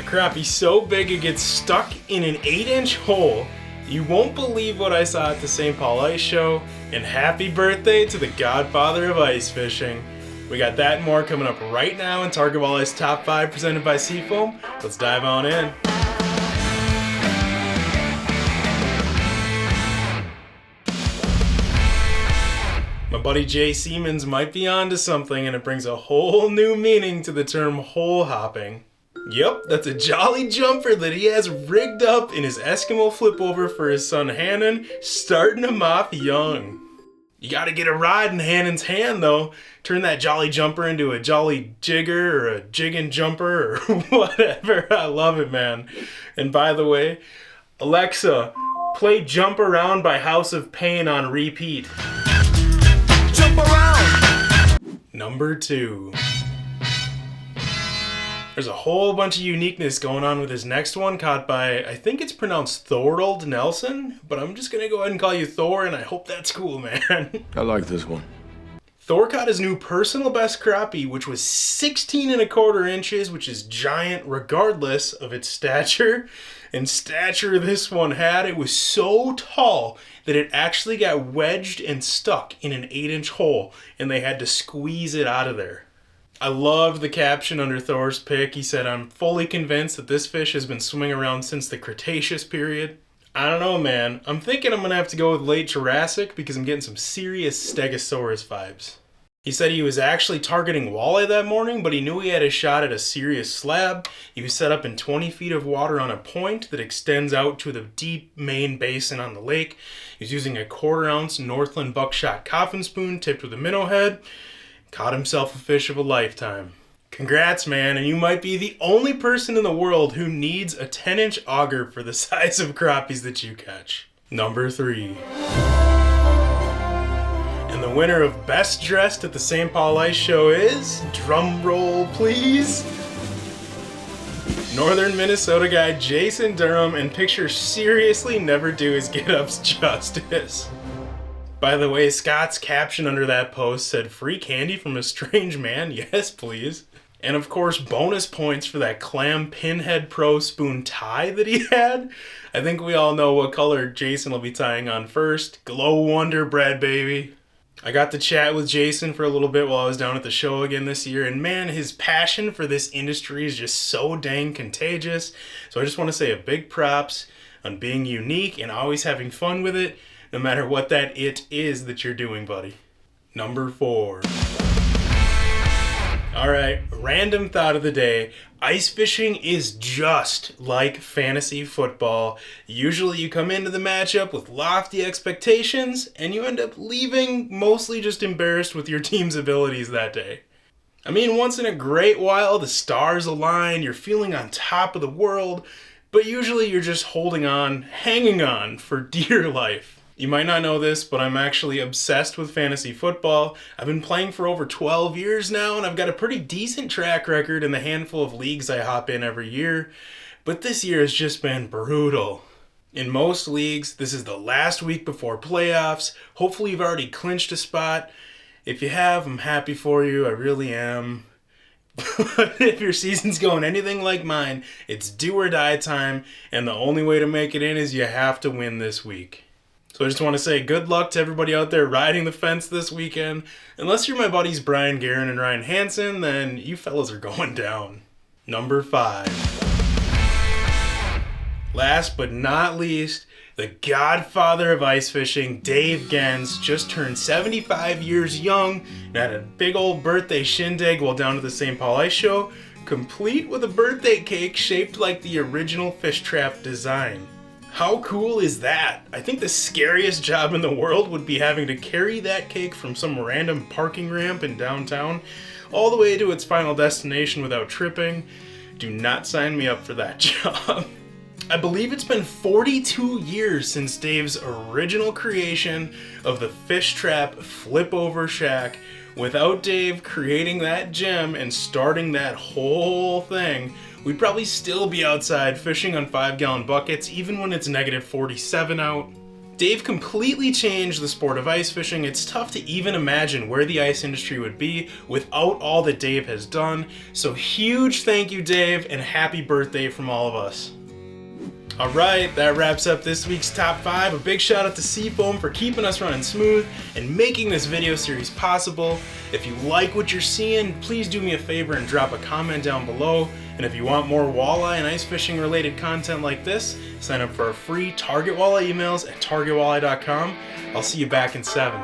Crappie so big it gets stuck in an 8-inch hole. You won't believe what I saw at the St. Paul Ice Show. And happy birthday to the godfather of ice fishing. We got that and more coming up right now in Target Walleye's Top 5 presented by Seafoam. Let's dive on in. My buddy Jay Siemens might be onto something, and it brings a whole new meaning to the term hole hopping. Yep, that's a jolly jumper that he has rigged up in his Eskimo flipover for his son Hannon, starting him off young. You gotta get a ride in Hannon's hand though. Turn that jolly jumper into a jolly jigger or a jiggin' jumper or whatever. I love it, man. And by the way, Alexa, play Jump Around by House of Pain on repeat. Jump around! Number 2. There's a whole bunch of uniqueness going on with this next one, caught by, I think it's pronounced Thorold Nelson, but I'm just gonna go ahead and call you Thor, and I hope that's cool, man. I like this one. Thor caught his new personal best crappie, which was 16¼ inches, which is giant regardless of its stature. And stature this one had, it was so tall that it actually got wedged and stuck in an 8-inch hole, and they had to squeeze it out of there. I loved the caption under Thor's pic. He said, "I'm fully convinced that this fish has been swimming around since the Cretaceous period." I don't know, man. I'm thinking I'm gonna have to go with late Jurassic because I'm getting some serious Stegosaurus vibes. He said he was actually targeting walleye that morning, but he knew he had a shot at a serious slab. He was set up in 20 feet of water on a point that extends out to the deep main basin on the lake. He was using a 1/4 ounce Northland buckshot coffin spoon tipped with a minnow head. Caught himself a fish of a lifetime. Congrats, man, and you might be the only person in the world who needs a 10-inch auger for the size of crappies that you catch. Number 3. And the winner of Best Dressed at the St. Paul Ice Show is, drum roll please, Northern Minnesota guy Jason Durham, and pictures seriously never do his get-ups justice. By the way, Scott's caption under that post said, "Free candy from a strange man? Yes, please." And of course, bonus points for that Clam Pinhead Pro spoon tie that he had. I think we all know what color Jason will be tying on first. Glow Wonder Bread, baby. I got to chat with Jason for a little bit while I was down at the show again this year, and man, his passion for this industry is just so dang contagious. So I just want to say a big props on being unique and always having fun with it, no matter what that it is that you're doing, buddy. Number 4. Alright, random thought of the day. Ice fishing is just like fantasy football. Usually you come into the matchup with lofty expectations, and you end up leaving mostly just embarrassed with your team's abilities that day. I mean, once in a great while, the stars align, you're feeling on top of the world, but usually you're just holding on, hanging on for dear life. You might not know this, but I'm actually obsessed with fantasy football. I've been playing for over 12 years now, and I've got a pretty decent track record in the handful of leagues I hop in every year. But this year has just been brutal. In most leagues, this is the last week before playoffs. Hopefully you've already clinched a spot. If you have, I'm happy for you. I really am. But if your season's going anything like mine, it's do or die time, and the only way to make it in is you have to win this week. So I just want to say good luck to everybody out there riding the fence this weekend. Unless you're my buddies Brian Guerin and Ryan Hansen, then you fellas are going down. Number 5. Last but not least, the godfather of ice fishing, Dave Gans, just turned 75 years young and had a big old birthday shindig while down at the St. Paul Ice Show, complete with a birthday cake shaped like the original fish trap design. How cool is that? I think the scariest job in the world would be having to carry that cake from some random parking ramp in downtown all the way to its final destination without tripping. Do not sign me up for that job. I believe it's been 42 years since Dave's original creation of the Fish Trap Flip Over Shack. Without Dave creating that gem and starting that whole thing, we'd probably still be outside fishing on 5-gallon buckets even when it's -47 out. Dave completely changed the sport of ice fishing. It's tough to even imagine where the ice industry would be without all that Dave has done. So huge thank you, Dave, and happy birthday from all of us. Alright, that wraps up this week's Top 5. A big shout out to Seafoam for keeping us running smooth and making this video series possible. If you like what you're seeing, please do me a favor and drop a comment down below. And if you want more walleye and ice fishing related content like this, sign up for our free Target Walleye emails at targetwalleye.com. I'll see you back in 7.